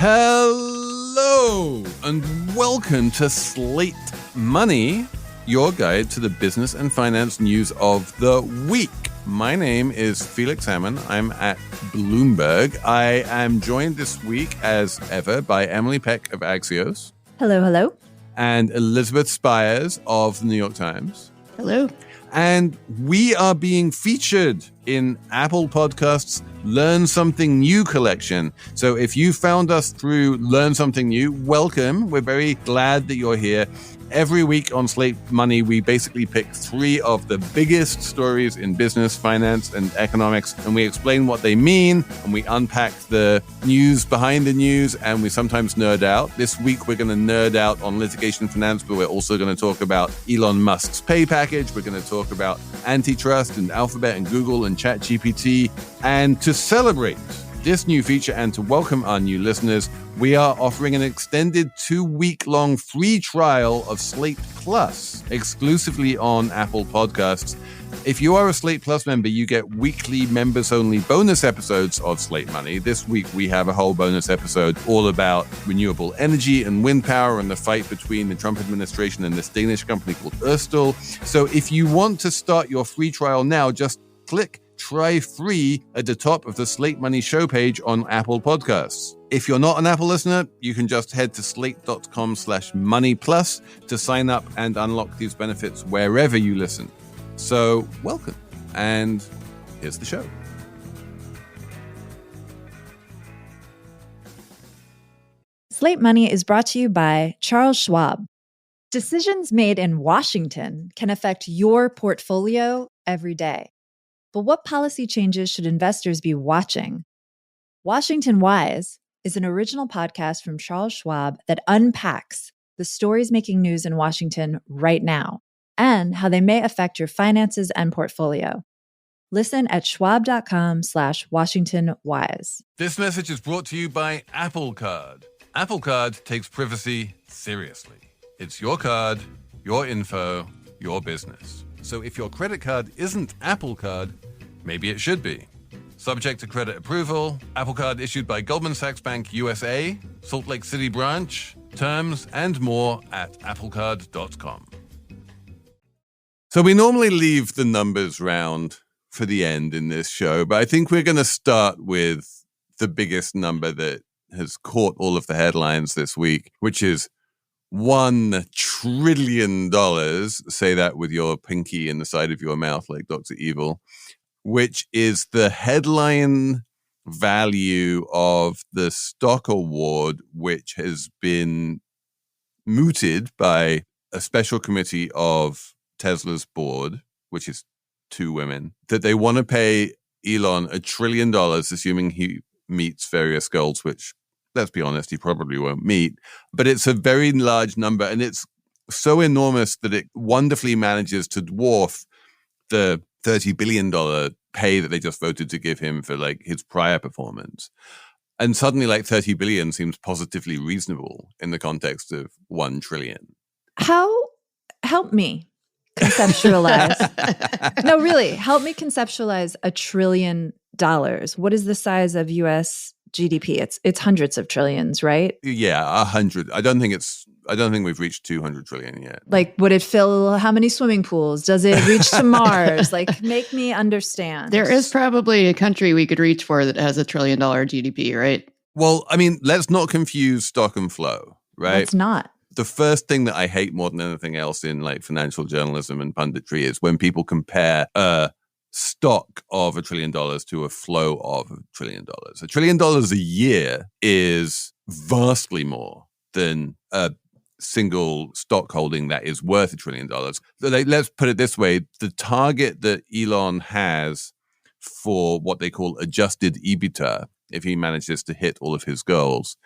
Hello and welcome to Slate Money, your guide to the business and finance news of the week. My name is Felix Hammond. I'm at Bloomberg. I am joined this week, as ever, by Emily Peck of Axios. Hello, hello. And Elizabeth Spires of the New York Times. Hello. And we are being featured in Apple Podcasts' Learn Something New collection. So if you found us through Learn Something New, welcome. We're very glad that you're here. Every week on Slate Money, we basically pick three of the biggest stories in business, finance, and economics, and we explain what they mean, and we unpack the news behind the news, and we sometimes nerd out. This week, we're going to nerd out on litigation finance, but we're also going to talk about Elon Musk's pay package. We're going to talk about antitrust and Alphabet and Google and ChatGPT. And to celebrate this new feature and to welcome our new listeners, we are offering an extended 2-week-long free trial of Slate Plus exclusively on Apple Podcasts. If you are a Slate Plus member, you get weekly members-only bonus episodes of Slate Money. This week, we have a whole bonus episode all about renewable energy and wind power and the fight between the Trump administration and this Danish company called Ørsted. So if you want to start your free trial now, just click Try Free at the top of the Slate Money show page on Apple Podcasts. If you're not an Apple listener, you can just head to slate.com/moneyplus to sign up and unlock these benefits wherever you listen. So welcome, and here's the show. Slate Money is brought to you by Charles Schwab. Decisions made in Washington can affect your portfolio every day. But what policy changes should investors be watching? Washington Wise is an original podcast from Charles Schwab that unpacks the stories making news in Washington right now and how they may affect your finances and portfolio. Listen at schwab.com/WashingtonWise. This message is brought to you by Apple Card. Apple Card takes privacy seriously. It's your card, your info, your business. So if your credit card isn't Apple Card, maybe it should be. Subject to credit approval. Apple Card issued by Goldman Sachs Bank USA, Salt Lake City branch. Terms and more at applecard.com. So we normally leave the numbers round for the end in this show, but I think we're going to start with the biggest number that has caught all of the headlines this week, which is $1 trillion. Say that with your pinky in the side of your mouth like Dr. Evil, which is the headline value of the stock award, which has been mooted by a special committee of Tesla's board, which is 2 women, that they want to pay Elon $1 trillion, assuming he meets various goals, which, let's be honest, he probably won't meet. But it's a very large number, and it's so enormous that it wonderfully manages to dwarf the $30 billion pay that they just voted to give him for like his prior performance. And suddenly like 30 billion seems positively reasonable in the context of 1 trillion. Help me conceptualize. No, really, help me conceptualize $1 trillion. What is the size of US GDP? It's hundreds of trillions, right? Yeah, 100. I don't think we've reached 200 trillion yet. Like, would it fill how many swimming pools? Does it reach to Mars? Like, make me understand. There is probably a country we could reach for that has $1 trillion GDP, right? Well, I mean, let's not confuse stock and flow, right? It's not. The first thing that I hate more than anything else in like financial journalism and punditry is when people compare a stock of $1 trillion to a flow of $1 trillion. $1 trillion a year is vastly more than a single stock holding that is worth $1 trillion. So let's put it this way. The target that Elon has for what they call adjusted EBITDA, if he manages to hit all of his goals,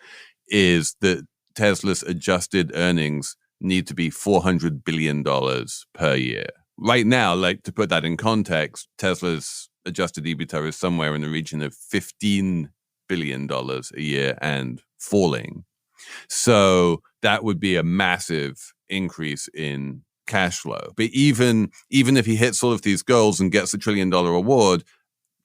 is that Tesla's adjusted earnings need to be $400 billion per year. Right now, like to put that in context, Tesla's adjusted EBITDA is somewhere in the region of $15 billion a year and falling. So that would be a massive increase in cash flow. But even if he hits all of these goals and gets $1 trillion award,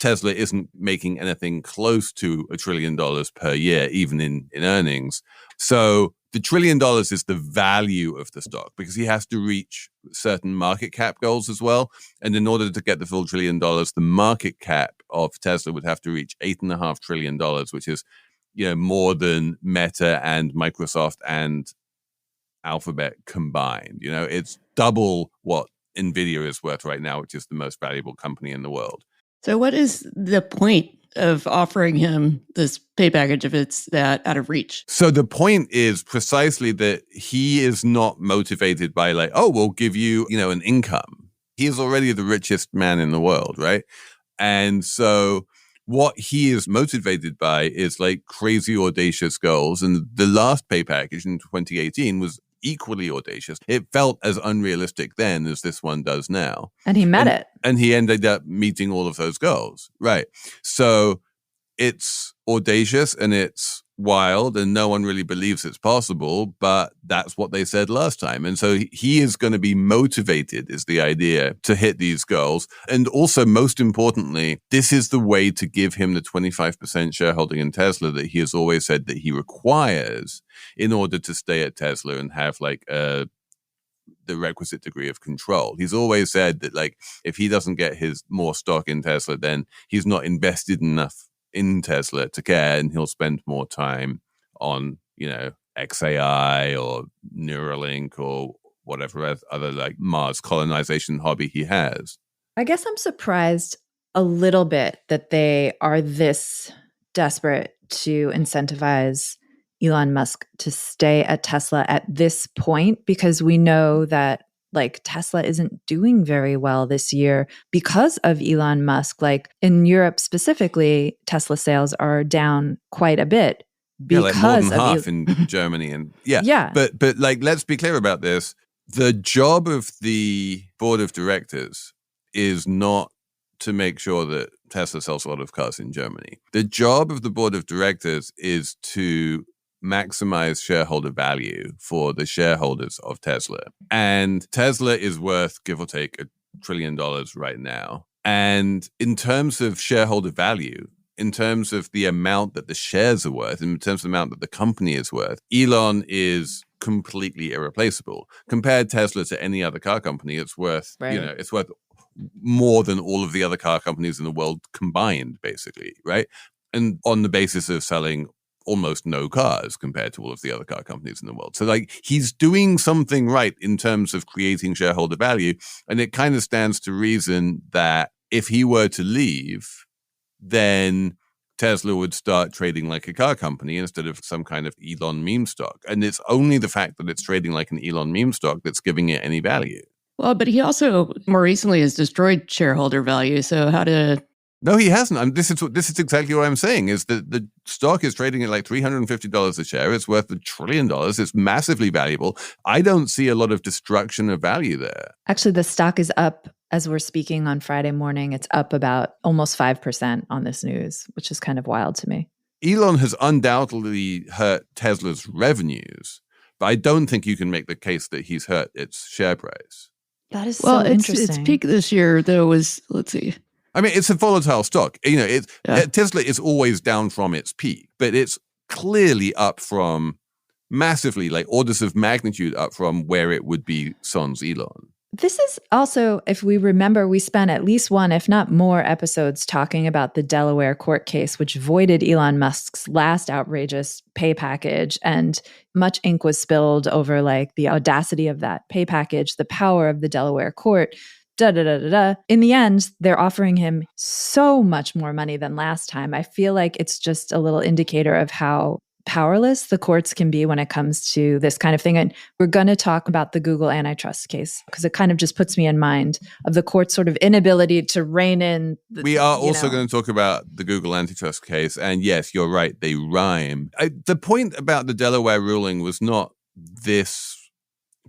Tesla isn't making anything close to $1 trillion per year, even in earnings. So the $1 trillion is the value of the stock because he has to reach certain market cap goals as well. And in order to get the full $1 trillion, the market cap of Tesla would have to reach $8.5 trillion, which is, more than Meta and Microsoft and Alphabet combined. It's double what Nvidia is worth right now, which is the most valuable company in the world. So what is the point of offering him this pay package if it's that out of reach? So the point is precisely that he is not motivated by we'll give you, an income. He is already the richest man in the world, right? And so what he is motivated by is crazy audacious goals. And the last pay package in 2018 was equally audacious. It felt as unrealistic then as this one does now. And he met it. And he ended up meeting all of those goals. Right. So it's audacious and it's wild and no one really believes it's possible, but that's what they said last time. And so he is going to be motivated, is the idea, to hit these goals. And also, most importantly, this is the way to give him the 25% shareholding in Tesla that he has always said that he requires in order to stay at Tesla and have the requisite degree of control. He's always said that if he doesn't get his more stock in Tesla, then he's not invested enough in Tesla to care, and he'll spend more time on, XAI or Neuralink or whatever other Mars colonization hobby he has. I guess I'm surprised a little bit that they are this desperate to incentivize Elon Musk to stay at Tesla at this point, because we know that Tesla isn't doing very well this year because of Elon Musk. In Europe specifically, Tesla sales are down quite a bit because more than half in Germany. And But let's be clear about this. The job of the board of directors is not to make sure that Tesla sells a lot of cars in Germany. The job of the board of directors is to maximize shareholder value for the shareholders of Tesla. And Tesla is worth, give or take, $1 trillion right now. And in terms of shareholder value, in terms of the amount that the shares are worth, in terms of the amount that the company is worth, Elon is completely irreplaceable. Compare Tesla to any other car company, it's worth, it's worth more than all of the other car companies in the world combined, basically, right? And on the basis of selling almost no cars compared to all of the other car companies in the world. So he's doing something right in terms of creating shareholder value. And it kind of stands to reason that if he were to leave, then Tesla would start trading like a car company instead of some kind of Elon meme stock. And it's only the fact that it's trading like an Elon meme stock that's giving it any value. Well, but he also more recently has destroyed shareholder value. So how to... No, he hasn't. This is exactly what I'm saying, is that the stock is trading at $350 a share. It's worth $1 trillion. It's massively valuable. I don't see a lot of destruction of value there. Actually, the stock is up as we're speaking on Friday morning. It's up about almost 5% on this news, which is kind of wild to me. Elon has undoubtedly hurt Tesla's revenues, but I don't think you can make the case that he's hurt its share price. That is so interesting. Its peak this year, though, was, let's see. I mean, it's a volatile stock. Tesla is always down from its peak, but it's clearly up from massively, orders of magnitude up from where it would be sans Elon. This is also, if we remember, we spent at least one, if not more, episodes talking about the Delaware court case, which voided Elon Musk's last outrageous pay package. And much ink was spilled over the audacity of that pay package, the power of the Delaware court. In the end, they're offering him so much more money than last time. I feel like it's just a little indicator of how powerless the courts can be when it comes to this kind of thing. And we're going to talk about the Google antitrust case because it kind of just puts me in mind of the court's sort of inability to rein in. We are also going to talk about the Google antitrust case. And yes, you're right, they rhyme. The point about the Delaware ruling was not this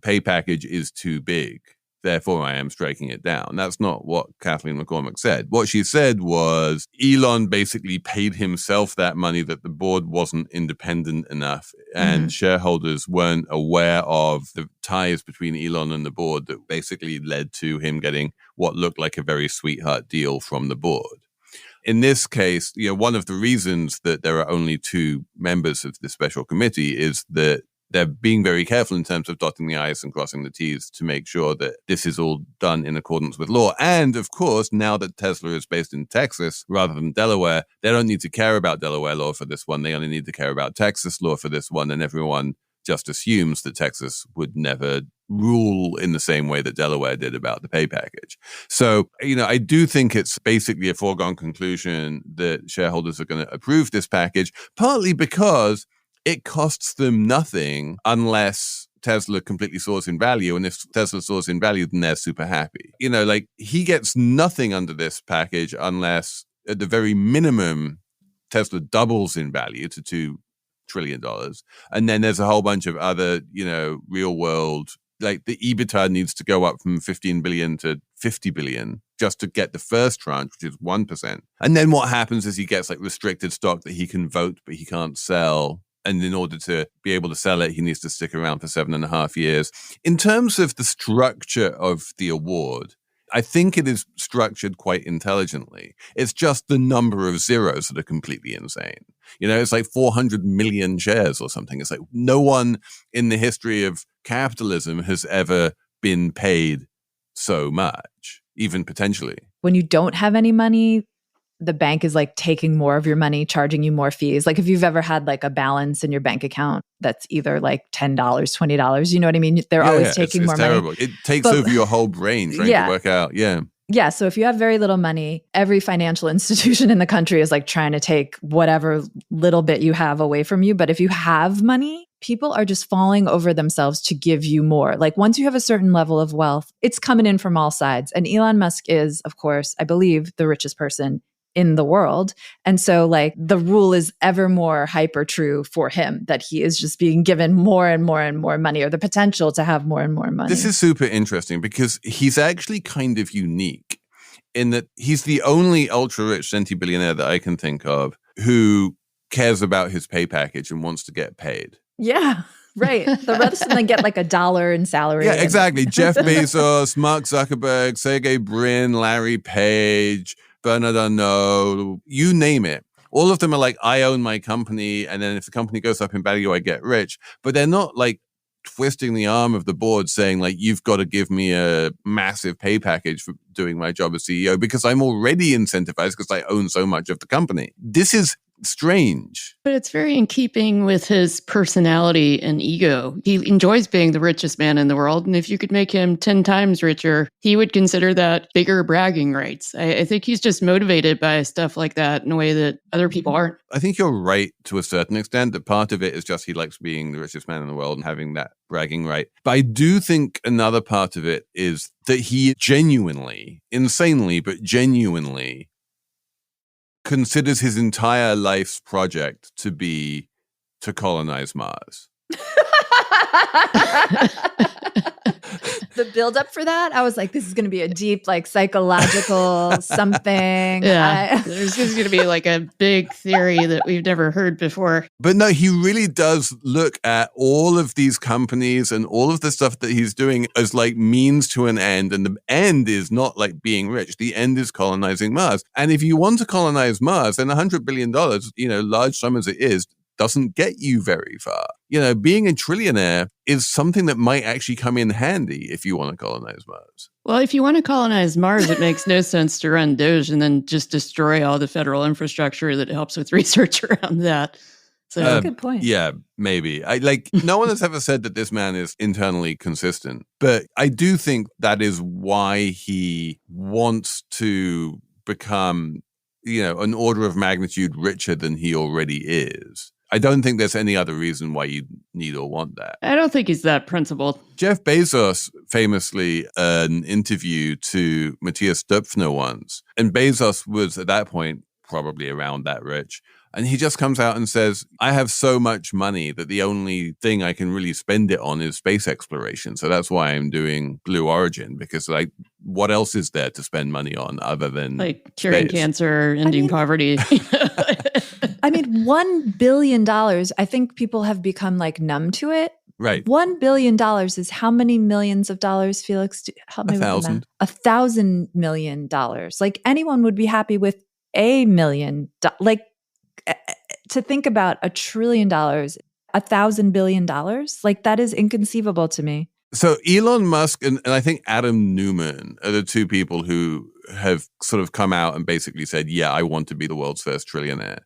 pay package is too big, therefore I am striking it down. That's not what Kathleen McCormick said. What she said was Elon basically paid himself that money that the board wasn't independent enough and shareholders weren't aware of the ties between Elon and the board that basically led to him getting what looked like a very sweetheart deal from the board. In this case, one of the reasons that there are only 2 members of the special committee is that they're being very careful in terms of dotting the I's and crossing the T's to make sure that this is all done in accordance with law. And of course, now that Tesla is based in Texas rather than Delaware, they don't need to care about Delaware law for this one. They only need to care about Texas law for this one. And everyone just assumes that Texas would never rule in the same way that Delaware did about the pay package. So, I do think it's basically a foregone conclusion that shareholders are going to approve this package, partly because it costs them nothing unless Tesla completely soars in value. And if Tesla soars in value, then they're super happy. He gets nothing under this package unless, at the very minimum, Tesla doubles in value to $2 trillion. And then there's a whole bunch of other, real world, like the EBITDA needs to go up from 15 billion to 50 billion just to get the first tranche, which is 1%. And then what happens is he gets restricted stock that he can vote, but he can't sell. And in order to be able to sell it, he needs to stick around for 7.5 years. In terms of the structure of the award, I think it is structured quite intelligently. It's just the number of zeros that are completely insane. It's like 400 million shares or something. It's like no one in the history of capitalism has ever been paid so much, even potentially. When you don't have any money, the bank is taking more of your money, charging you more fees. If you've ever had a balance in your bank account that's either $10, $20, you know what I mean? They're always taking more terrible. money. It takes over your whole brain trying to work out. Yeah. Yeah. So if you have very little money, every financial institution in the country is trying to take whatever little bit you have away from you. But if you have money, people are just falling over themselves to give you more. Once you have a certain level of wealth, it's coming in from all sides. And Elon Musk is, of course, I believe, the richest person in the world. And so the rule is ever more hyper true for him, that he is just being given more and more and more money, or the potential to have more and more money. This is super interesting because he's actually kind of unique in that he's the only ultra rich centi-billionaire that I can think of who cares about his pay package and wants to get paid. Yeah. Right. The rest of them get $1 in salary. Yeah, exactly. Jeff Bezos, Mark Zuckerberg, Sergey Brin, Larry Page, Bernard Arnault, you name it. All of them are I own my company, and then if the company goes up in value, I get rich. But they're not twisting the arm of the board saying you've got to give me a massive pay package for doing my job as CEO because I'm already incentivized because I own so much of the company. This is strange. But it's very in keeping with his personality and ego. He enjoys being the richest man in the world. And if you could make him 10 times richer, he would consider that bigger bragging rights. I think he's just motivated by stuff like that in a way that other people aren't. I think you're right to a certain extent that part of it is just he likes being the richest man in the world and having that bragging right. But I do think another part of it is that he genuinely, insanely, but genuinely considers his entire life's project to be to colonize Mars. The build-up for that, I was this is going to be a deep, psychological something. Yeah, there's going to be a big theory that we've never heard before. But no, he really does look at all of these companies and all of the stuff that he's doing as means to an end. And the end is not being rich. The end is colonizing Mars. And if you want to colonize Mars, then $100 billion, large sum as it is, doesn't get you very far. Being a trillionaire is something that might actually come in handy if you want to colonize Mars. Well, if you want to colonize Mars, it makes no sense to run Doge and then just destroy all the federal infrastructure that helps with research around that. So that's a good point. Yeah, maybe. No one has ever said that this man is internally consistent, but I do think that is why he wants to become, an order of magnitude richer than he already is. I don't think there's any other reason why you need or want that. I don't think he's that principled. Jeff Bezos famously an interview to Matthias Döpfner once, and Bezos was at that point probably around that rich. And he just comes out and says, I have so much money that the only thing I can really spend it on is space exploration. So that's why I'm doing Blue Origin, because what else is there to spend money on other than curing space? Cancer, ending poverty? $1 billion, I think people have become numb to it. Right. $1 billion is how many millions of dollars, Felix? Help me with that. 1,000. $1,000 million. Anyone would be happy with $1 million. Like, to think about $1 trillion, $1,000 billion, like that is inconceivable to me. So Elon Musk and I think Adam Neumann are the two people who have sort of come out and basically said, yeah, I want to be the world's first trillionaire.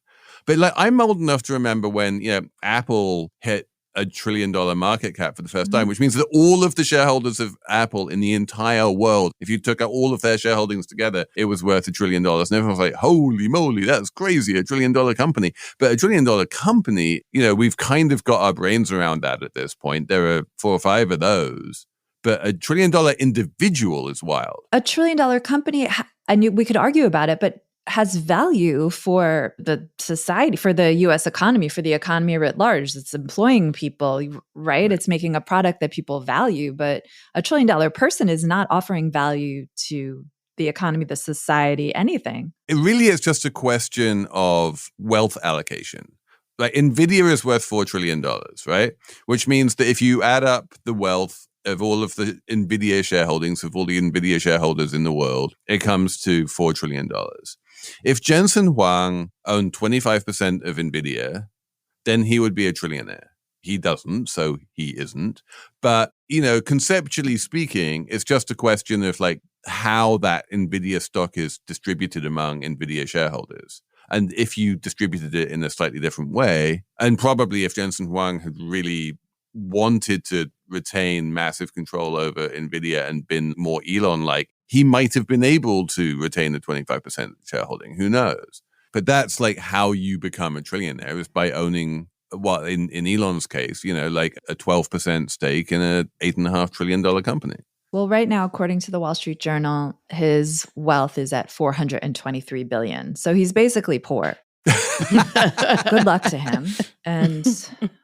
But like, I'm old enough to remember when, Apple hit $1 trillion market cap for the first time, which means that all of the shareholders of Apple in the entire world, if you took out all of their shareholdings together, it was worth $1 trillion. And everyone's like, holy moly, that's crazy, $1 trillion company. But $1 trillion company, we've kind of got our brains around that at this point. There are 4 or 5 of those. But $1 trillion individual is wild. $1 trillion company, I knew we could argue about it, but has value for the society, for the U.S. economy, for the economy writ large. It's employing people, right? It's making a product that people value. But $1 trillion person is not offering value to the economy, the society, anything. It really is just a question of wealth allocation. Like NVIDIA is worth $4 trillion, right? Which means that if you add up the wealth of all of the NVIDIA shareholdings, of all the NVIDIA shareholders in the world, it comes to $4 trillion. If Jensen Huang owned 25% of NVIDIA, then he would be a trillionaire. He doesn't, so he isn't. But, conceptually speaking, it's just a question of like how that NVIDIA stock is distributed among NVIDIA shareholders. And if you distributed it in a slightly different way, and probably if Jensen Huang had really wanted to retain massive control over NVIDIA and been more Elon-like, he might have been able to retain a 25% shareholding. Who knows? But that's like how you become a trillionaire, is by owning, what in Elon's case, like a 12% stake in a $8.5 trillion company. Well, right now, according to the Wall Street Journal, his wealth is at $423 billion. So he's basically poor. Good luck to him. And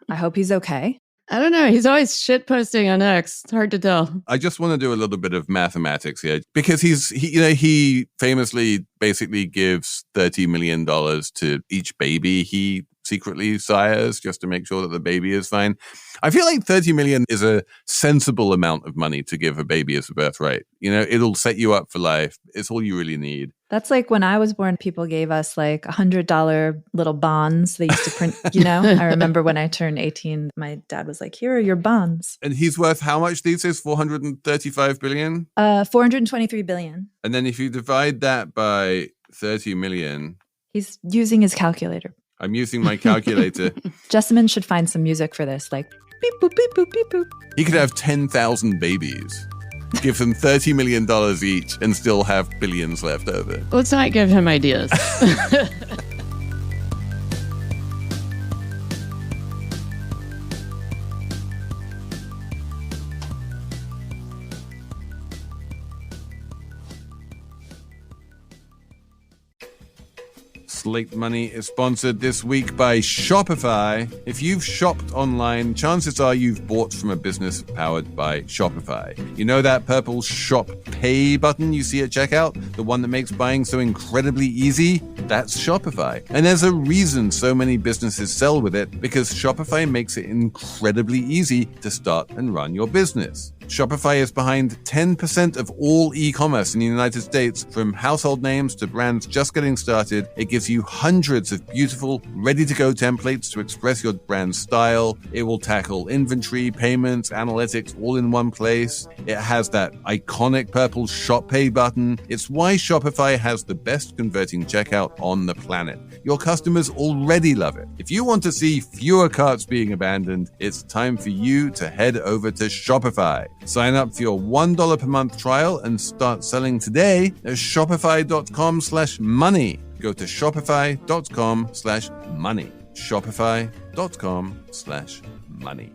I hope he's okay. I don't know. He's always shitposting on X. It's hard to tell. I just want to do a little bit of mathematics here, because he famously basically gives $30 million to each baby he secretly sires just to make sure that the baby is fine. I feel like 30 million is a sensible amount of money to give a baby as a birthright. It'll set you up for life. It's all you really need. That's like when I was born, people gave us like $100 little bonds they used to print, I remember when I turned 18, my dad was like, here are your bonds. And he's worth how much these days? 435 billion? 423 billion. And then if you divide that by 30 million. He's using his calculator. I'm using my calculator. Jessamine should find some music for this, like beep, boop, beep, boop, beep, boop. He could have 10,000 babies, give them $30 million each, and still have billions left over. Let's not give him ideas. Slate Money is sponsored this week by Shopify. If you've shopped online, chances are you've bought from a business powered by Shopify. You know that purple Shop Pay button you see at checkout? The one that makes buying so incredibly easy? That's Shopify. And there's a reason so many businesses sell with it, because Shopify makes it incredibly easy to start and run your business. Shopify is behind 10% of all e-commerce in the United States. From household names to brands just getting started, it gives you hundreds of beautiful, ready-to-go templates to express your brand's style. It will tackle inventory, payments, analytics all in one place. It has that iconic purple Shop Pay button. It's why Shopify has the best converting checkout on the planet. Your customers already love it. If you want to see fewer carts being abandoned, it's time for you to head over to Shopify. Sign up for your $1 per month trial and start selling today at shopify.com/money. Go to shopify.com/money. Shopify.com/money.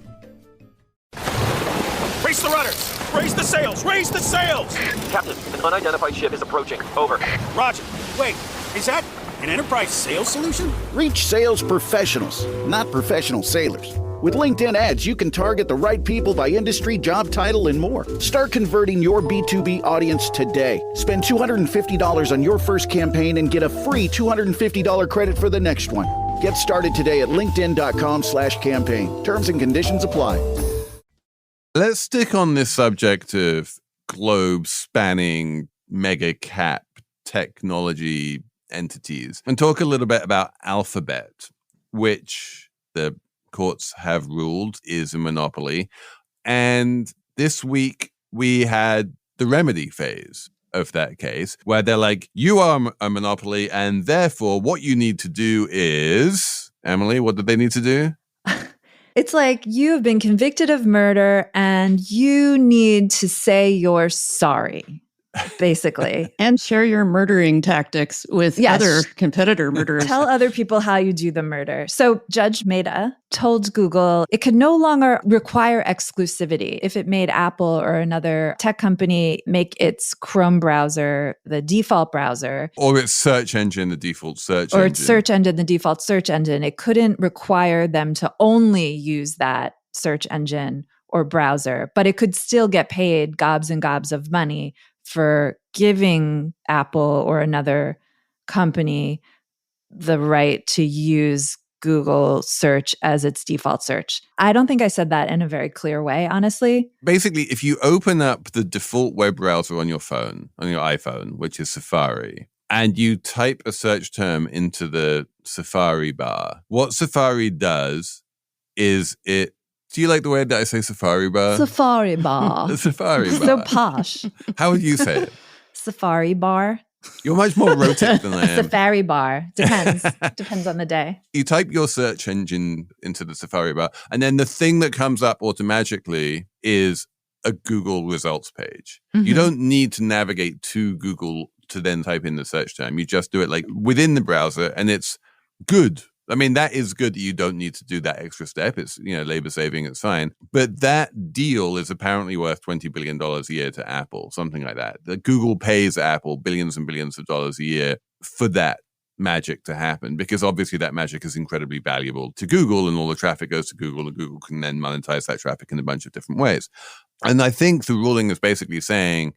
Raise the rudders! Raise the sails! Raise the sails! Captain, an unidentified ship is approaching. Over. Roger. Wait, is that an enterprise sales solution? Reach sales professionals, not professional sailors. With LinkedIn ads, you can target the right people by industry, job title, and more. Start converting your B2B audience today. Spend $250 on your first campaign and get a free $250 credit for the next one. Get started today at linkedin.com/campaign. Terms and conditions apply. Let's stick on this subject of globe-spanning mega cap technology entities and talk a little bit about Alphabet, which the courts have ruled is a monopoly. And this week we had the remedy phase of that case, where they're like, you are a monopoly, and therefore what you need to do is, Emily, what did they need to do? It's like, you have been convicted of murder and you need to say you're sorry, basically. And share your murdering tactics with other competitor murderers. Tell other people how you do the murder. So Judge Mehta told Google it could no longer require exclusivity if it made Apple or another tech company make its Chrome browser the default browser. Or its search engine, the default search engine. Or its search engine, the default search engine. It couldn't require them to only use that search engine or browser, but it could still get paid gobs and gobs of money for giving Apple or another company the right to use Google search as its default search. I don't think I said that in a very clear way, honestly. Basically, if you open up the default web browser on your phone, on your iPhone, which is Safari, and you type a search term into the Safari bar, what Safari does is it... Do you like the way that I say Safari bar? Safari bar. The Safari bar. So posh. How would you say it? Safari bar. You're much more rotic than I am. Safari bar. Depends. Depends on the day. You type your search engine into the Safari bar, and then the thing that comes up automatically is a Google results page. Mm-hmm. You don't need to navigate to Google to then type in the search term. You just do it like within the browser, and it's good. I mean, that is good that you don't need to do that extra step. It's, labor saving, it's fine. But that deal is apparently worth $20 billion a year to Apple, something like that. Google pays Apple billions and billions of dollars a year for that magic to happen, because obviously that magic is incredibly valuable to Google, and all the traffic goes to Google, and Google can then monetize that traffic in a bunch of different ways. And I think the ruling is basically saying,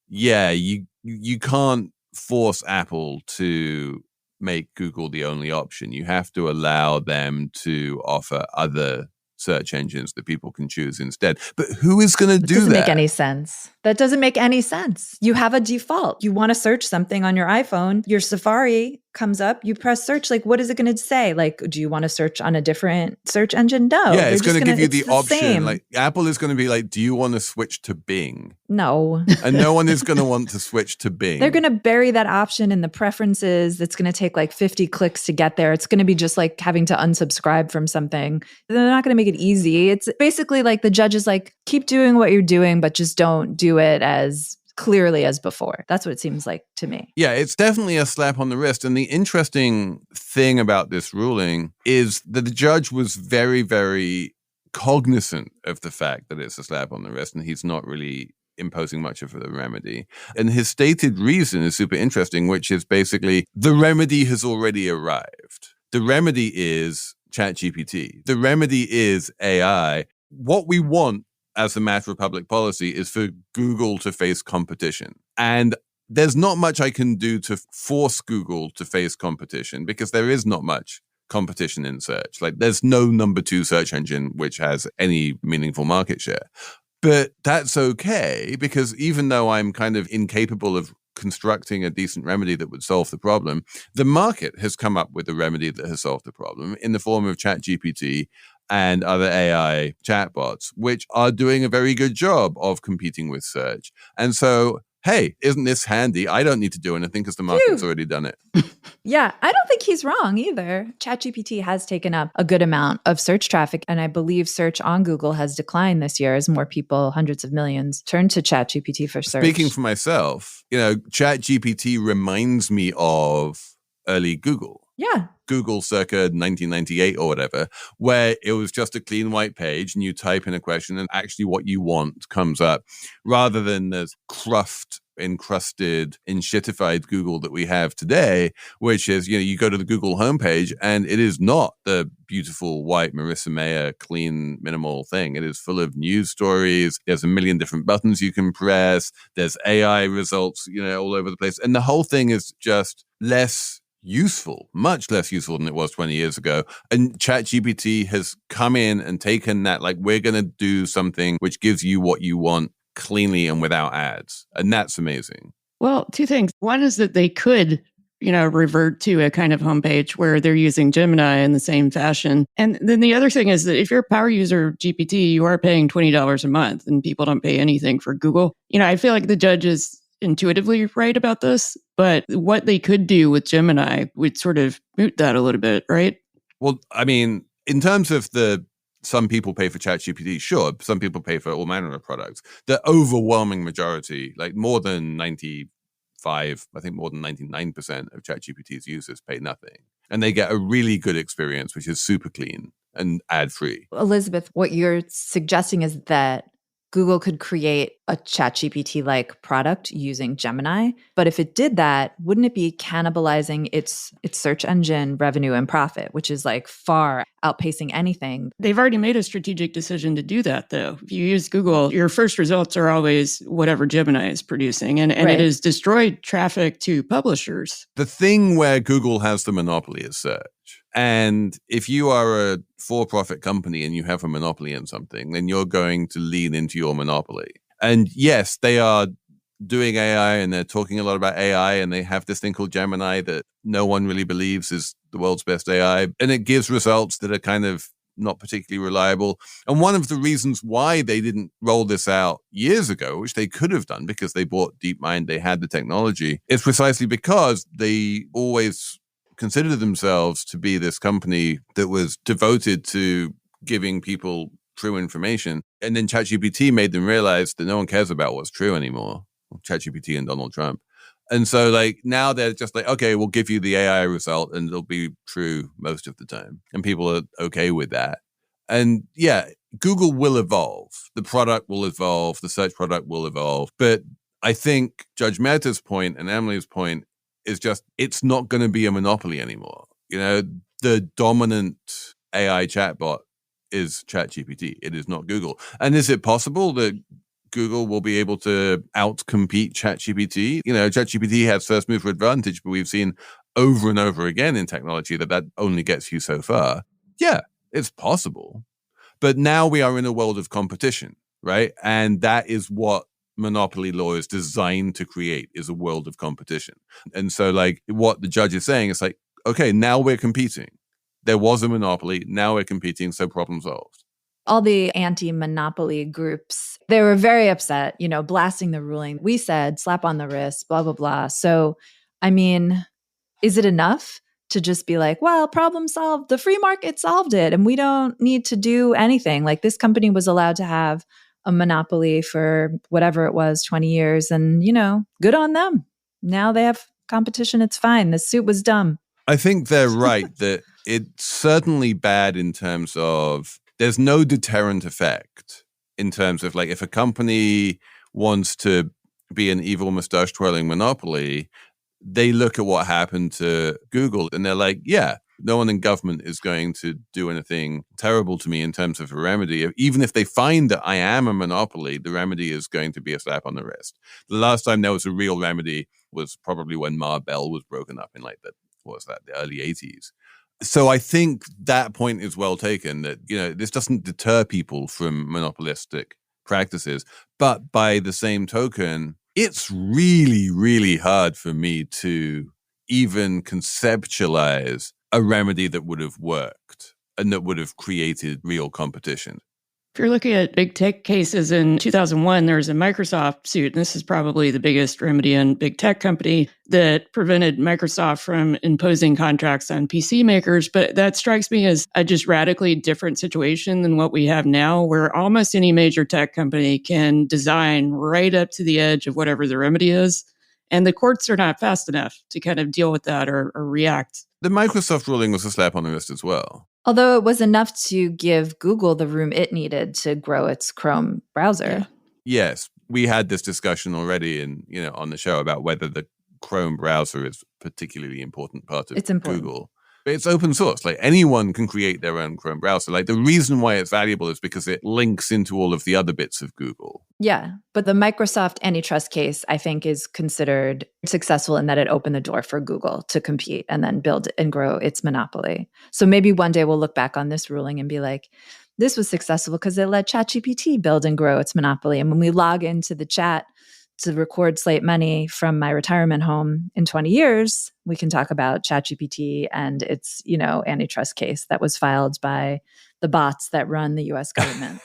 you can't force Apple to make Google the only option. You have to allow them to offer other search engines that people can choose instead. But who is going to do that? Doesn't make any sense. That doesn't make any sense. You have a default. You want to search something on your iPhone, your Safari comes up, you press search. Like, what is it going to say? Like, do you want to search on a different search engine? No. Yeah, it's going to give you the option. Same. Like, Apple is going to be like, do you want to switch to Bing? No. And no one is going to want to switch to Bing. They're going to bury that option in the preferences. It's going to take like 50 clicks to get there. It's going to be just like having to unsubscribe from something. They're not going to make it easy. It's basically like the judge is like, keep doing what you're doing, but just don't do it as clearly as before. That's what it seems like to me. Yeah, it's definitely a slap on the wrist. And the interesting thing about this ruling is that the judge was very, very cognizant of the fact that it's a slap on the wrist, and he's not really imposing much of a remedy. And his stated reason is super interesting, which is basically the remedy has already arrived. The remedy is ChatGPT. The remedy is AI. What we want as a matter of public policy is for Google to face competition. And there's not much I can do to force Google to face competition, because there is not much competition in search. Like, there's no number 2 search engine which has any meaningful market share. But that's okay, because even though I'm kind of incapable of constructing a decent remedy that would solve the problem, the market has come up with a remedy that has solved the problem in the form of ChatGPT and other AI chatbots, which are doing a very good job of competing with search. And so, hey, isn't this handy? I don't need to do anything because the market's already done it. Yeah, I don't think he's wrong either. ChatGPT has taken up a good amount of search traffic, and I believe search on Google has declined this year as more people, hundreds of millions, turn to ChatGPT for search. Speaking for myself, ChatGPT reminds me of early Google. Yeah. Google circa 1998 or whatever, where it was just a clean white page and you type in a question and actually what you want comes up, rather than the encrusted, enshittified Google that we have today, which is, you go to the Google homepage and it is not the beautiful white Marissa Mayer clean minimal thing. It is full of news stories. There's a million different buttons you can press. There's AI results, all over the place. And the whole thing is just much less useful than it was 20 years ago. And ChatGPT has come in and taken that, like, we're going to do something which gives you what you want cleanly and without ads. And that's amazing. Well, 2 things. One is that they could revert to a kind of homepage where they're using Gemini in the same fashion. And then the other thing is that if you're a power user of GPT, you are paying $20 a month and people don't pay anything for Google. I feel like the judge is intuitively right about this, but what they could do with Gemini would sort of moot that a little bit, right? Well, I mean, in terms of some people pay for ChatGPT, sure, some people pay for all manner of products. The overwhelming majority, like more than 95, I think more than 99% of ChatGPT's users pay nothing. And they get a really good experience, which is super clean and ad-free. Elizabeth, what you're suggesting is that Google could create a ChatGPT-like product using Gemini. But if it did that, wouldn't it be cannibalizing its search engine revenue and profit, which is like far outpacing anything? They've already made a strategic decision to do that, though. If you use Google, your first results are always whatever Gemini is producing. And Right. It has destroyed traffic to publishers. The thing where Google has the monopoly is search. And if you are a for-profit company and you have a monopoly in something, then you're going to lean into your monopoly. And yes, they are doing AI and they're talking a lot about AI and they have this thing called Gemini that no one really believes is the world's best AI. And it gives results that are kind of not particularly reliable. And one of the reasons why they didn't roll this out years ago, which they could have done because they bought DeepMind, they had the technology, is precisely because they always consider themselves to be this company that was devoted to giving people true information. And then ChatGPT made them realize that no one cares about what's true anymore. ChatGPT and Donald Trump. And so now they're just like, okay, we'll give you the AI result and it'll be true most of the time. And people are okay with that. And yeah, Google will evolve. The product will evolve. The search product will evolve. But I think Judge Mehta's point and Emily's point is just, it's not going to be a monopoly anymore. The dominant AI chatbot is ChatGPT. It is not Google. And is it possible that Google will be able to outcompete ChatGPT? ChatGPT has first mover advantage, but we've seen over and over again in technology that only gets you so far. Yeah, it's possible. But now we are in a world of competition, right? And that is what monopoly law is designed to create, is a world of competition. And so what the judge is saying is okay, now we're competing. There was a monopoly, now we're competing, so problem solved. All the anti-monopoly groups, they were very upset, blasting the ruling. We said, slap on the wrist, blah, blah, blah. So, I mean, is it enough to just be like, well, problem solved, the free market solved it, and we don't need to do anything? This company was allowed to have a monopoly for whatever it was, 20 years, and, good on them. Now they have competition, it's fine. The suit was dumb. I think they're right that it's certainly bad in terms of there's no deterrent effect in terms of if a company wants to be an evil mustache twirling monopoly, they look at what happened to Google and they're like, yeah, no one in government is going to do anything terrible to me in terms of a remedy. Even if they find that I am a monopoly, the remedy is going to be a slap on the wrist. The last time there was a real remedy was probably when Bell was broken up in the early 80s. So I think that point is well taken, that, this doesn't deter people from monopolistic practices. But by the same token, it's really, really hard for me to even conceptualize a remedy that would have worked and that would have created real competition. If you're looking at big tech cases in 2001, there was a Microsoft suit, and this is probably the biggest remedy in big tech company, that prevented Microsoft from imposing contracts on PC makers. But that strikes me as a just radically different situation than what we have now, where almost any major tech company can design right up to the edge of whatever the remedy is. And the courts are not fast enough to kind of deal with that or react. The Microsoft ruling was a slap on the wrist as well. Although it was enough to give Google the room it needed to grow its Chrome browser. Yeah. Yes, we had this discussion already on the show about whether the Chrome browser is a particularly important part of Google. But it's open source. Anyone can create their own Chrome browser. The reason why it's valuable is because it links into all of the other bits of Google. Yeah, but the Microsoft antitrust case, I think, is considered successful in that it opened the door for Google to compete and then build and grow its monopoly. So maybe one day we'll look back on this ruling and be like, this was successful because it let ChatGPT build and grow its monopoly. And when we log into the chat to record Slate Money from my retirement home in 20 years, we can talk about ChatGPT and its, antitrust case that was filed by the bots that run the US government.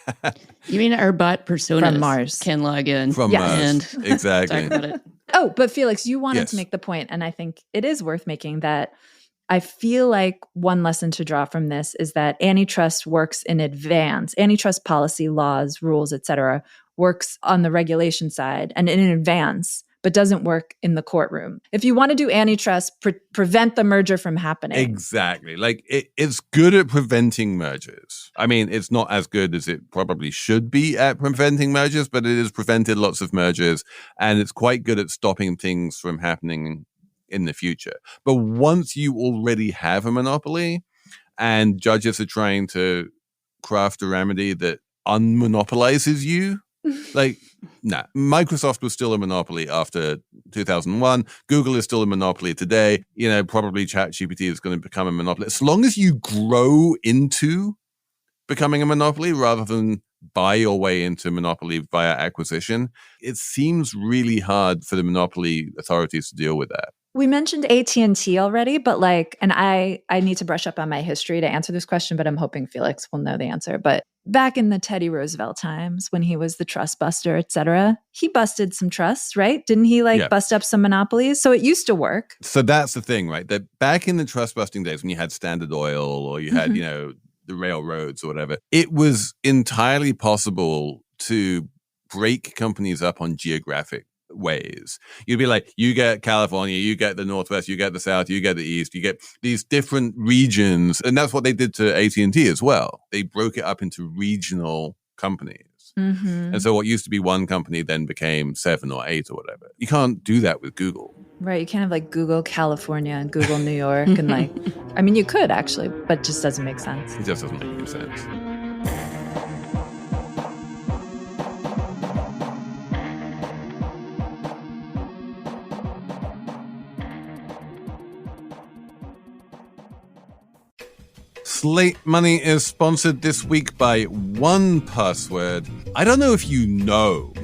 You mean our bot personas From Mars can log in From Mars. and Exactly. talk about it? Oh, but Felix, you wanted Yes. to make the point, and I think it is worth making, that I feel like one lesson to draw from this is that antitrust works in advance. Antitrust policy, laws, rules, et cetera, works on the regulation side and in advance, but doesn't work in the courtroom. If you want to do antitrust, prevent the merger from happening. Exactly. Like it's good at preventing mergers. I mean, it's not as good as it probably should be at preventing mergers, but it has prevented lots of mergers, and it's quite good at stopping things from happening in the future. But once you already have a monopoly and judges are trying to craft a remedy that unmonopolizes you, Microsoft was still a monopoly after 2001. Google is still a monopoly today. Probably ChatGPT is going to become a monopoly. As long as you grow into becoming a monopoly rather than buy your way into monopoly via acquisition, it seems really hard for the monopoly authorities to deal with that. We mentioned AT&T already, but and I need to brush up on my history to answer this question, but I'm hoping Felix will know the answer. But back in the Teddy Roosevelt times, when he was the trust buster, et cetera, he busted some trusts, right? Didn't he bust up some monopolies? So it used to work. So that's the thing, right? That back in the trust busting days when you had Standard Oil or you had, the railroads or whatever, it was entirely possible to break companies up on geographic ways. You'd be like, you get California, you get the Northwest, you get the South, you get the East, you get these different regions. And that's what they did to AT&T as well. They broke it up into regional companies. Mm-hmm. And so what used to be one company then became 7 or 8 or whatever. You can't do that with Google. Right. You can't have Google California and Google New York and you could actually, but it just doesn't make sense. It just doesn't make any sense. Slate Money is sponsored this week by 1Password. I don't know if you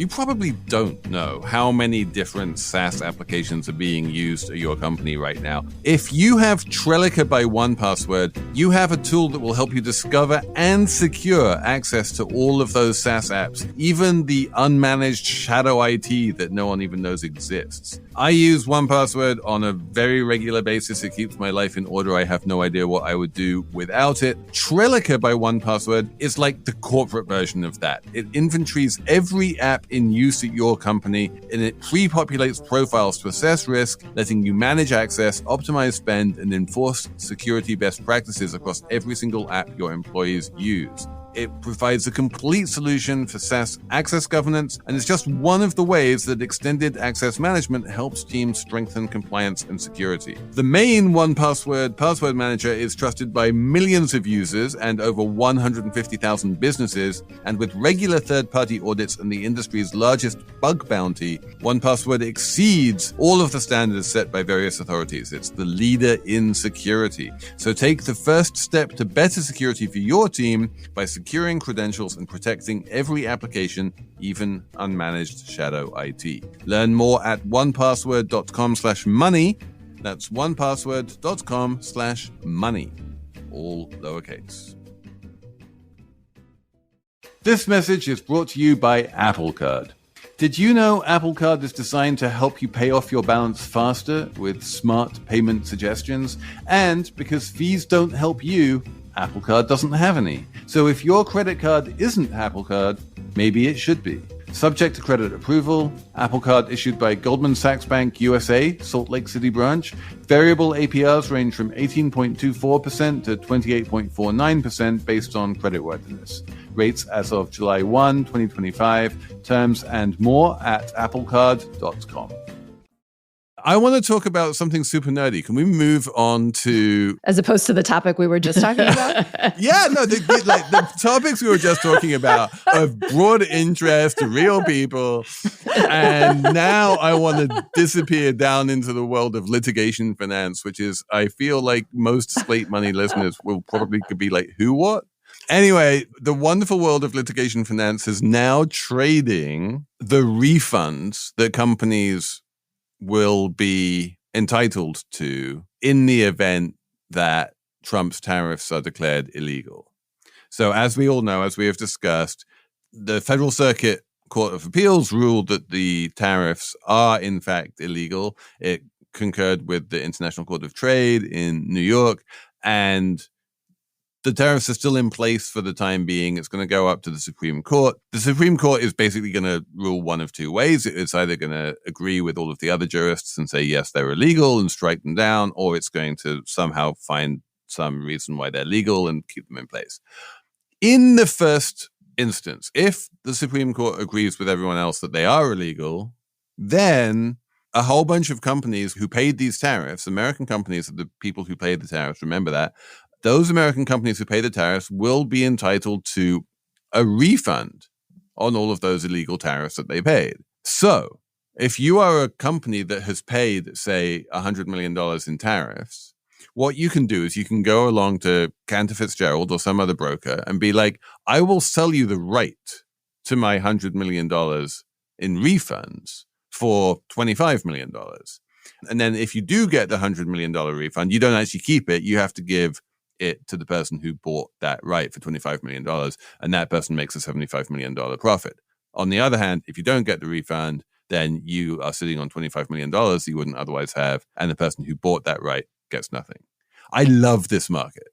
probably don't know how many different SaaS applications are being used at your company right now. If you have Trellica by 1Password, you have a tool that will help you discover and secure access to all of those SaaS apps, even the unmanaged shadow IT that no one even knows exists. I use 1Password on a very regular basis. It keeps my life in order. I have no idea what I would do without it. Trellica by 1Password is like the corporate version of that. It inventories every app in use at your company, and it pre-populates profiles to assess risk, letting you manage access, optimize spend, and enforce security best practices across every single app your employees use. It provides a complete solution for SaaS access governance, and it's just one of the ways that extended access management helps teams strengthen compliance and security. The main 1Password password manager is trusted by millions of users and over 150,000 businesses, and with regular third-party audits and the industry's largest bug bounty, 1Password exceeds all of the standards set by various authorities. It's the leader in security. So take the first step to better security for your team by securing credentials and protecting every application, even unmanaged shadow IT. Learn more at onepassword.com/money. That's onepassword.com/money. All lowercase. This message is brought to you by Apple Card. Did you know Apple Card is designed to help you pay off your balance faster with smart payment suggestions? And because fees don't help you, Apple Card doesn't have any. So if your credit card isn't Apple Card, maybe it should be. Subject to credit approval. Apple Card issued by Goldman Sachs Bank USA, Salt Lake City branch. Variable APRs range from 18.24% to 28.49% based on creditworthiness. Rates as of July 1, 2025. Terms and more at applecard.com. I want to talk about something super nerdy. Can we move on to... As opposed to the topic we were just talking about? Yeah, no, the topics we were just talking about of broad interest to real people. And now I want to disappear down into the world of litigation finance, which is, I feel like most Slate Money listeners will probably be like, who, what? Anyway, the wonderful world of litigation finance is now trading the refunds that companies will be entitled to in the event that Trump's tariffs are declared illegal. So as we all know, as we have discussed, the Federal Circuit Court of Appeals ruled that the tariffs are in fact illegal. It concurred with the International Court of Trade in New York, and the tariffs are still in place for the time being. It's going to go up to the Supreme Court. The Supreme Court is basically going to rule one of two ways. It's either going to agree with all of the other jurists and say, yes, they're illegal and strike them down, or it's going to somehow find some reason why they're legal and keep them in place. In the first instance, if the Supreme Court agrees with everyone else that they are illegal, then a whole bunch of companies who paid these tariffs, American companies are the people who paid the tariffs, remember that, those American companies who pay the tariffs will be entitled to a refund on all of those illegal tariffs that they paid. So if you are a company that has paid, say, $100 million in tariffs, what you can do is you can go along to Cantor Fitzgerald or some other broker and be like, I will sell you the right to my $100 million in refunds for $25 million. And then if you do get the $100 million refund, you don't actually keep it. You have to give it to the person who bought that right for $25 million, and that person makes a $75 million profit. On the other hand, if you don't get the refund, then you are sitting on $25 million that you wouldn't otherwise have, and the person who bought that right gets nothing. I love this market.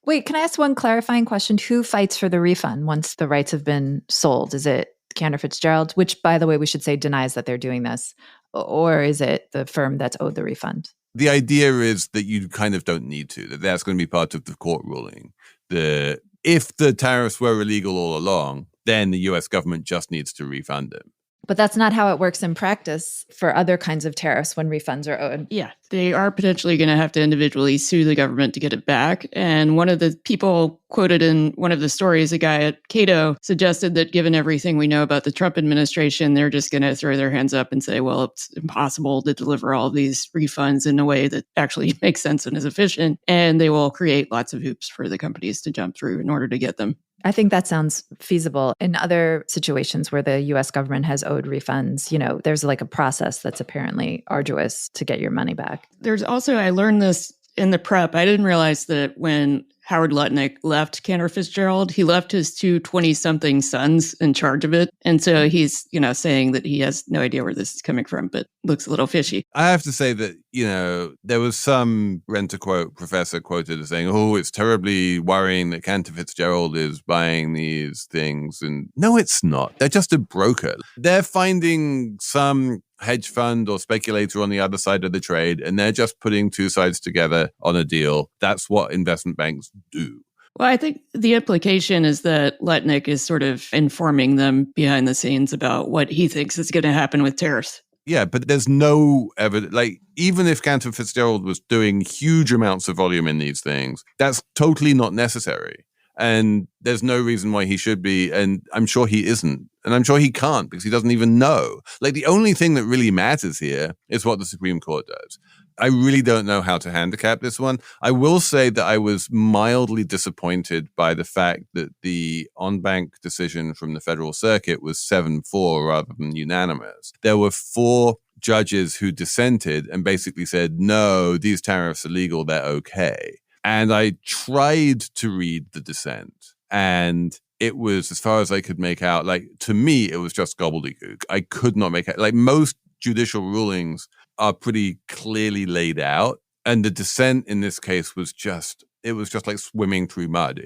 Wait, can I ask one clarifying question? Who fights for the refund once the rights have been sold? Is it Cantor Fitzgerald, which, by the way, we should say denies that they're doing this, or is it the firm that's owed the refund? The idea is that you kind of don't need to, that's going to be part of the court ruling. If the tariffs were illegal all along, then the US government just needs to refund them. But that's not how it works in practice for other kinds of tariffs when refunds are owed. Yeah, they are potentially going to have to individually sue the government to get it back. And one of the people quoted in one of the stories, a guy at Cato, suggested that given everything we know about the Trump administration, they're just going to throw their hands up and say, well, it's impossible to deliver all of these refunds in a way that actually makes sense and is efficient. And they will create lots of hoops for the companies to jump through in order to get them. I think that sounds feasible. In other situations where the US government has owed refunds, there's like a process that's apparently arduous to get your money back. There's also, I learned this in the prep. I didn't realize that when Howard Lutnick left Cantor Fitzgerald, he left his two 20-something sons in charge of it. And so he's, saying that he has no idea where this is coming from, but looks a little fishy. I have to say that, there was some rent-a-quote professor quoted as saying, oh, it's terribly worrying that Cantor Fitzgerald is buying these things. And no, it's not. They're just a broker. They're finding some hedge fund or speculator on the other side of the trade, and they're just putting two sides together on a deal. That's what investment banks do. Well, I think the implication is that Lutnick is sort of informing them behind the scenes about what he thinks is going to happen with tariffs. Yeah, but there's no evidence. Like, even if Cantor Fitzgerald was doing huge amounts of volume in these things, that's totally not necessary. And there's no reason why he should be. And I'm sure he isn't. And I'm sure he can't because he doesn't even know. Like, the only thing that really matters here is what the Supreme Court does. I really don't know how to handicap this one. I will say that I was mildly disappointed by the fact that the en-banc decision from the Federal Circuit was 7-4 rather than unanimous. There were 4 judges who dissented and basically said, no, these tariffs are legal, they're okay. And I tried to read the dissent, and it was, as far as I could make out, like, to me, it was just gobbledygook. I could not make out, like, most judicial rulings are pretty clearly laid out. And the dissent in this case was just like swimming through mud.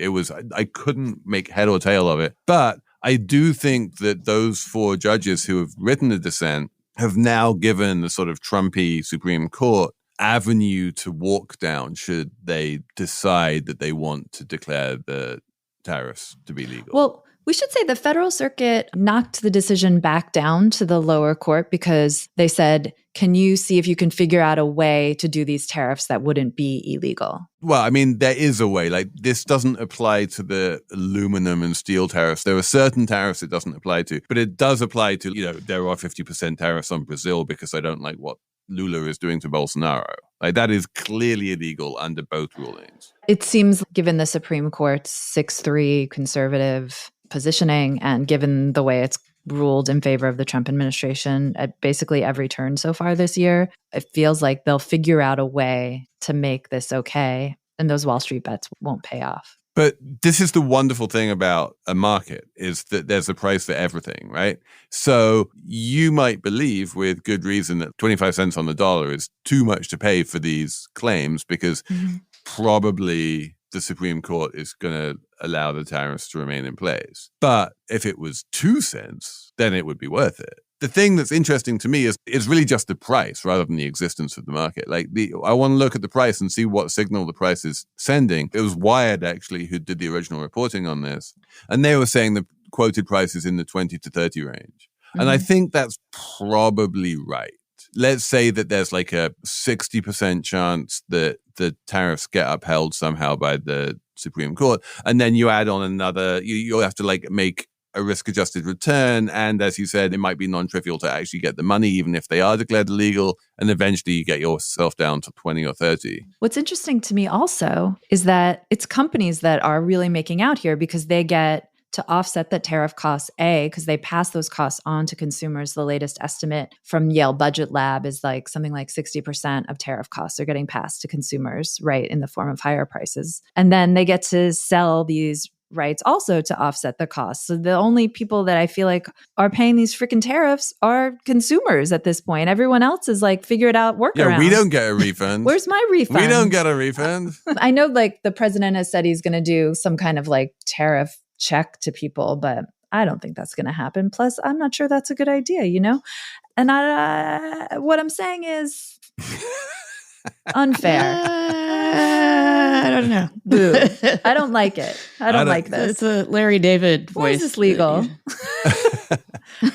I couldn't make head or tail of it. But I do think that those 4 judges who have written the dissent have now given the sort of Trumpy Supreme Court avenue to walk down should they decide that they want to declare the tariffs to be legal. Well, we should say the Federal Circuit knocked the decision back down to the lower court because they said, can you see if you can figure out a way to do these tariffs that wouldn't be illegal? Well, I mean, there is a way. Like, this doesn't apply to the aluminum and steel tariffs. There are certain tariffs it doesn't apply to, but it does apply to, there are 50% tariffs on Brazil because I don't like what Lula is doing to Bolsonaro. Like, that is clearly illegal under both rulings. It seems, given the Supreme Court's 6-3 conservative positioning and given the way it's ruled in favor of the Trump administration at basically every turn so far this year, it feels like they'll figure out a way to make this okay, and those Wall Street bets won't pay off. But this is the wonderful thing about a market, is that there's a price for everything, right? So you might believe with good reason that 25 cents on the dollar is too much to pay for these claims because probably the Supreme Court is going to allow the tariffs to remain in place. But if it was 2 cents, then it would be worth it. The thing that's interesting to me is really just the price rather than the existence of the market. Like, I want to look at the price and see what signal the price is sending. It was Wired, actually, who did the original reporting on this. And they were saying the quoted price is in the 20 to 30 range. And I think that's probably right. Let's say that there's like a 60% chance that the tariffs get upheld somehow by the Supreme Court. And then you add on another, you'll have to like make a risk-adjusted return. And as you said, it might be non-trivial to actually get the money, even if they are declared illegal. And eventually you get yourself down to 20 or 30. What's interesting to me also is that it's companies that are really making out here because they get to offset the tariff costs, because they pass those costs on to consumers. The latest estimate from Yale Budget Lab is like something like 60% of tariff costs are getting passed to consumers, right, in the form of higher prices. And then they get to sell these rights also to offset the costs. So the only people that I feel like are paying these freaking tariffs are consumers at this point. Everyone else is like, figure it out, workaround. Yeah, we don't get a refund. Where's my refund? We don't get a refund. I know like the president has said he's going to do some kind of like tariff check to people, but I don't think that's going to happen. Plus, I'm not sure that's a good idea, you know? And what I'm saying is unfair. I don't know. Boo. I don't like it. I don't like this. It's a Larry David voice. Why is this legal?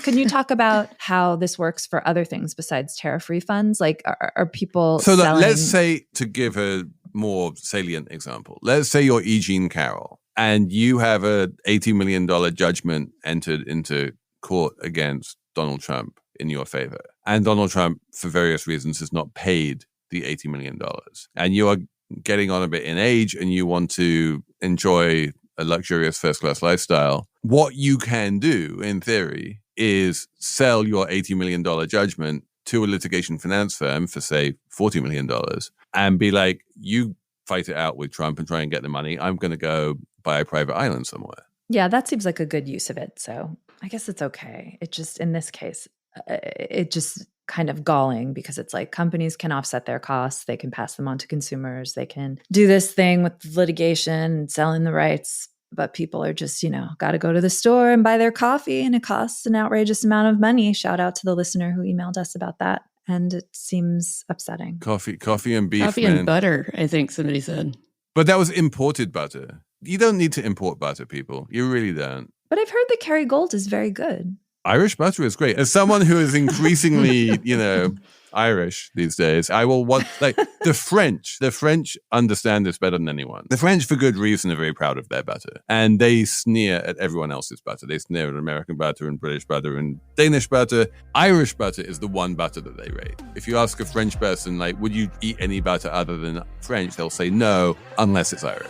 Can you talk about how this works for other things besides tariff refunds? Like, are people selling? Let's say, to give a more salient example, let's say you're E. Jean Carroll and you have a $80 million judgment entered into court against Donald Trump in your favor. And Donald Trump, for various reasons, has not paid the $80 million. And you are getting on a bit in age and you want to enjoy a luxurious first-class lifestyle. What you can do, in theory, is sell your $80 million judgment to a litigation finance firm for, say, $40 million and be like, you fight it out with Trump and try and get the money. I'm going to go buy a private island somewhere. Yeah, that seems like a good use of it. So I guess it's okay. It just, in this case, it just kind of galling because it's like companies can offset their costs. They can pass them on to consumers. They can do this thing with litigation and selling the rights. But people are just, got to go to the store and buy their coffee, and it costs an outrageous amount of money. Shout out to the listener who emailed us about that. And it seems upsetting. Coffee and beef, Coffee and butter, I think somebody said. But that was imported butter. You don't need to import butter, people. You really don't. But I've heard that Kerrygold is very good. Irish butter is great. As someone who is increasingly, Irish these days, I will want, like, the French understand this better than anyone. The French, for good reason, are very proud of their butter. And they sneer at everyone else's butter. They sneer at American butter and British butter and Danish butter. Irish butter is the one butter that they rate. If you ask a French person, like, would you eat any butter other than French? They'll say no, unless it's Irish.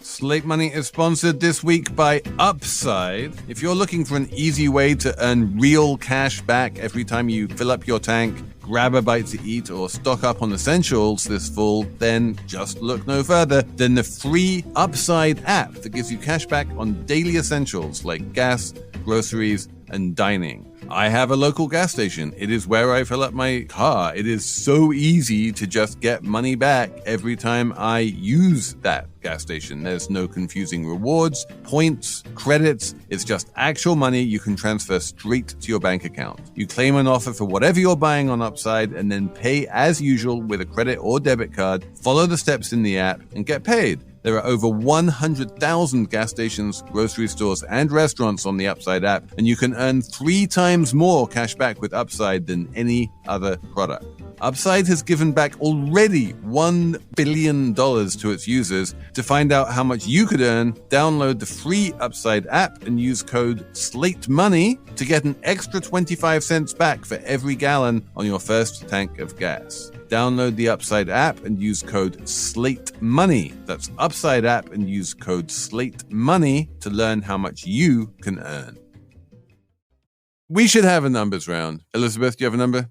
Slate Money is sponsored this week by Upside. If you're looking for an easy way to earn real cash back every time you fill up your tank, grab a bite to eat, or stock up on essentials this fall, then just look no further than the free Upside app that gives you cash back on daily essentials like gas, groceries, and dining. I have a local gas station. It is where I fill up my car. It is so easy to just get money back every time I use that gas station. There's no confusing rewards, points, credits. It's just actual money you can transfer straight to your bank account. You claim an offer for whatever you're buying on Upside and then pay as usual with a credit or debit card. Follow the steps in the app and get paid. There are over 100,000 gas stations, grocery stores, and restaurants on the Upside app, and you can earn 3 times more cash back with Upside than any other product. Upside has given back already $1 billion to its users. To find out how much you could earn, download the free Upside app and use code SLATEMONEY to get an extra 25 cents back for every gallon on your first tank of gas. Download the Upside app and use code SLATEMONEY. That's Upside app and use code SLATEMONEY to learn how much you can earn. We should have a numbers round. Elizabeth, do you have a number?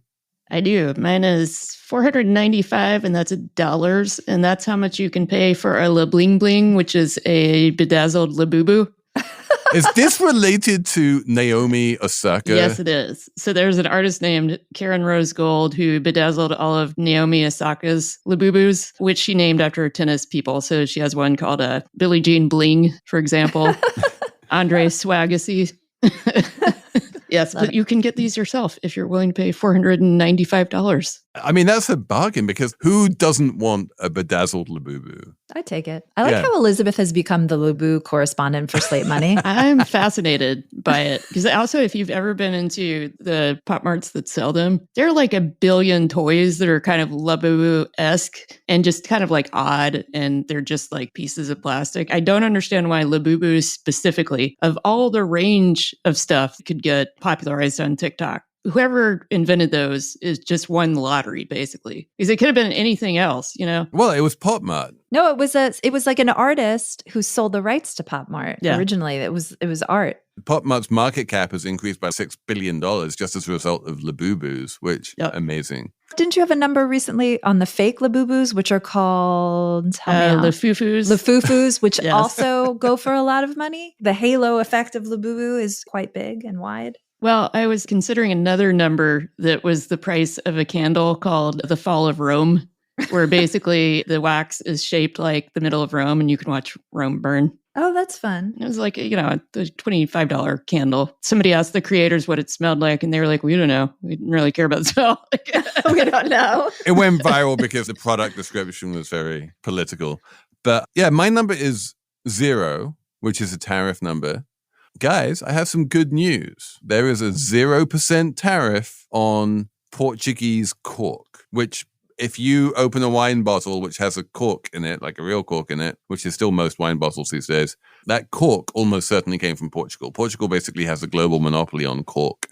I do. Mine is $495, and that's dollars, and that's how much you can pay for a La Bling Bling, which is a bedazzled Labubu. Is this related to Naomi Osaka? Yes, it is. So there's an artist named Karen Rose Gold who bedazzled all of Naomi Osaka's Labubus, which she named after tennis people. So she has one called Billie Jean Bling, for example. Andre Swagasy. Yes, but you can get these yourself if you're willing to pay $495. I mean, that's a bargain because who doesn't want a bedazzled Labubu? I take it. I like how Elizabeth has become the Labu correspondent for Slate Money. I'm fascinated by it because also, if you've ever been into the Pop Marts that sell them, there are like a billion toys that are kind of Labubu-esque and just kind of like odd, and they're just like pieces of plastic. I don't understand why Labubu specifically, of all the range of stuff, could get popularized on TikTok. Whoever invented those is just won the lottery, basically, because it could have been anything else, you know? Well, it was Pop Mart. No, it was like an artist who sold the rights to Pop Mart. Yeah. Originally, it was art. Pop Mart's market cap has increased by $6 billion just as a result of Labubus, which amazing. Didn't you have a number recently on the fake Labubus, which are called Lafufus? Lafufus, which also go for a lot of money? The halo effect of Labubu is quite big and wide. Well, I was considering another number that was the price of a candle called The Fall of Rome, where basically the wax is shaped like the middle of Rome and you can watch Rome burn. Oh, that's fun. It was like, you know, a $25 candle. Somebody asked the creators what it smelled like, and they were like, we don't know. We didn't really care about the smell. We don't know. It went viral because the product description was very political. But yeah, my number is 0, which is a tariff number. Guys, I have some good news. There is a 0% tariff on Portuguese cork, which if you open a wine bottle which has a cork in it, like a real cork in it, which is still most wine bottles these days, that cork almost certainly came from Portugal. Portugal basically has a global monopoly on cork.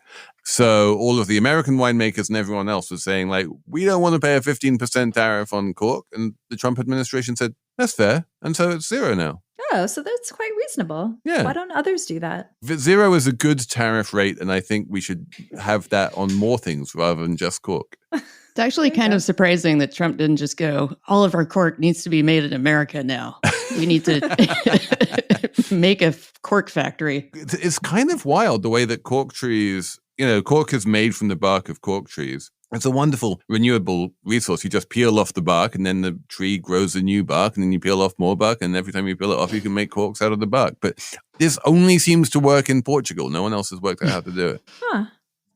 So all of the American winemakers and everyone else was saying, like, we don't want to pay a 15% tariff on cork. And the Trump administration said, that's fair. And so it's 0 now. Oh, so that's quite reasonable. Yeah. Why don't others do that? 0 is a good tariff rate, and I think we should have that on more things rather than just cork. It's actually kind of surprising that Trump didn't just go, all of our cork needs to be made in America now. We need to make a cork factory. It's kind of wild the way that cork trees, you know, cork is made from the bark of cork trees. It's a wonderful renewable resource. You just peel off the bark and then the tree grows a new bark and then you peel off more bark and every time you peel it off, you can make corks out of the bark. But this only seems to work in Portugal. No one else has worked out how to do it. Huh.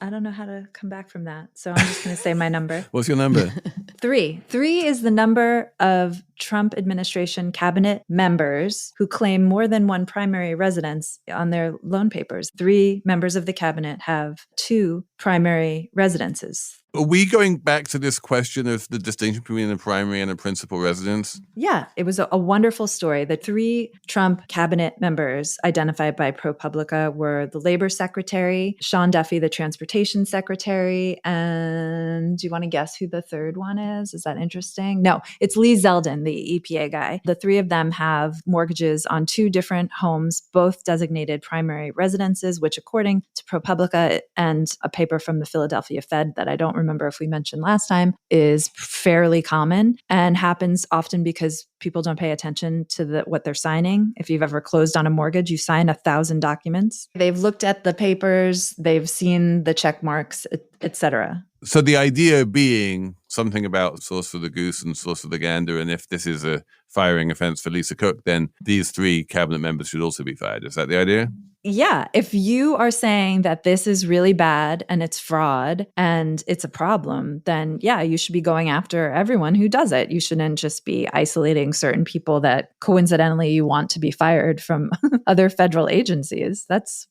I don't know how to come back from that. So I'm just going to say my number. What's your number? 3. 3 is the number of Trump administration cabinet members who claim more than one primary residence on their loan papers. 3 members of the cabinet have 2 primary residences. Are we going back to this question of the distinction between a primary and a principal residence? Yeah, it was a wonderful story. The 3 Trump cabinet members identified by ProPublica were the labor secretary, Sean Duffy, the transportation secretary, and do you want to guess who the third one is? Is that interesting? No, it's Lee Zeldin, the EPA guy. The 3 of them have mortgages on 2 different homes, both designated primary residences, which according to ProPublica and a paper from the Philadelphia Fed that I don't remember if we mentioned last time, is fairly common and happens often because people don't pay attention to what they're signing. If you've ever closed on a mortgage, you sign 1,000 documents. They've looked at the papers, they've seen the check marks, etc. So the idea being something about sauce for the goose and sauce for the gander, and if this is a firing offense for Lisa Cook, then these 3 cabinet members should also be fired. Is that the idea? Yeah. If you are saying that this is really bad and it's fraud and it's a problem, then yeah, you should be going after everyone who does it. You shouldn't just be isolating certain people that coincidentally you want to be fired from other federal agencies. That's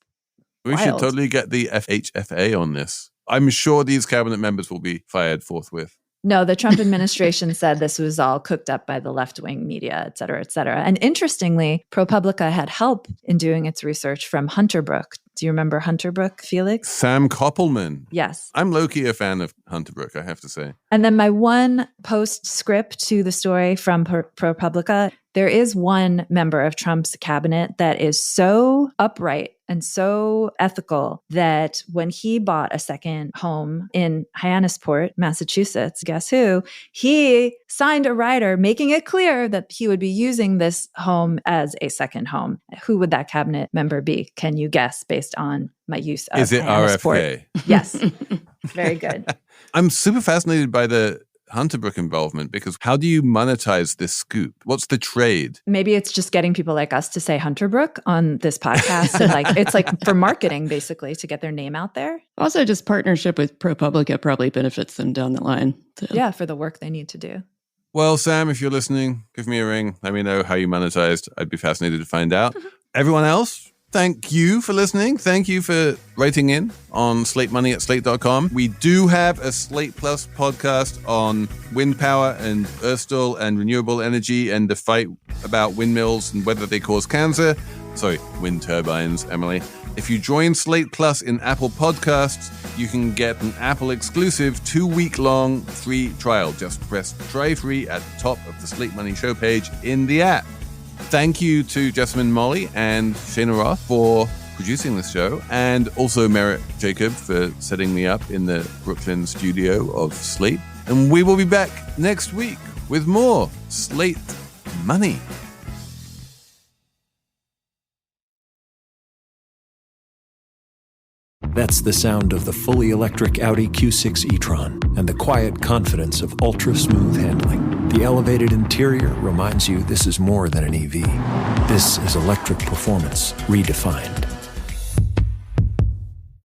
We should totally get the FHFA on this. I'm sure these cabinet members will be fired forthwith. No, the Trump administration said this was all cooked up by the left-wing media, et cetera, et cetera. And interestingly, ProPublica had help in doing its research from Hunter Brook. Do you remember Hunter Brook, Felix? Sam Koppelman. Yes. I'm low-key a fan of Hunter Brook, I have to say. And then my one postscript to the story from ProPublica, there is one member of Trump's cabinet that is so upright and so ethical that when he bought a second home in Hyannisport, Massachusetts, guess who? He signed a rider making it clear that he would be using this home as a second home. Who would that cabinet member be? Can you guess based on my use of Is it Hyannisport? RFK? Yes. Very good. I'm super fascinated by the Hunter Brook involvement because how do you monetize this scoop? What's the trade? Maybe it's just getting people like us to say Hunter Brook on this podcast. And it's like for marketing, basically, to get their name out there. Also, just partnership with ProPublica probably benefits them down the line. So. Yeah, for the work they need to do. Well, Sam, if you're listening, give me a ring. Let me know how you monetized. I'd be fascinated to find out. Everyone else, thank you for listening. Thank you for writing in on slatemoney@slate.com. We do have a Slate Plus podcast on wind power and Erstal and renewable energy and the fight about windmills and whether they cause cancer. Sorry, wind turbines, Emily. If you join Slate Plus in Apple Podcasts, you can get an Apple exclusive 2-week-long free trial. Just press try free at the top of the Slate Money show page in the app. Thank you to Jessamine, Molli, and Cheyna Roth for producing this show, and also Merritt Jacob for setting me up in the Brooklyn studio of Slate. And we will be back next week with more Slate Money. That's the sound of the fully electric Audi Q6 e-tron and the quiet confidence of ultra-smooth handling. The elevated interior reminds you this is more than an EV. This is electric performance redefined.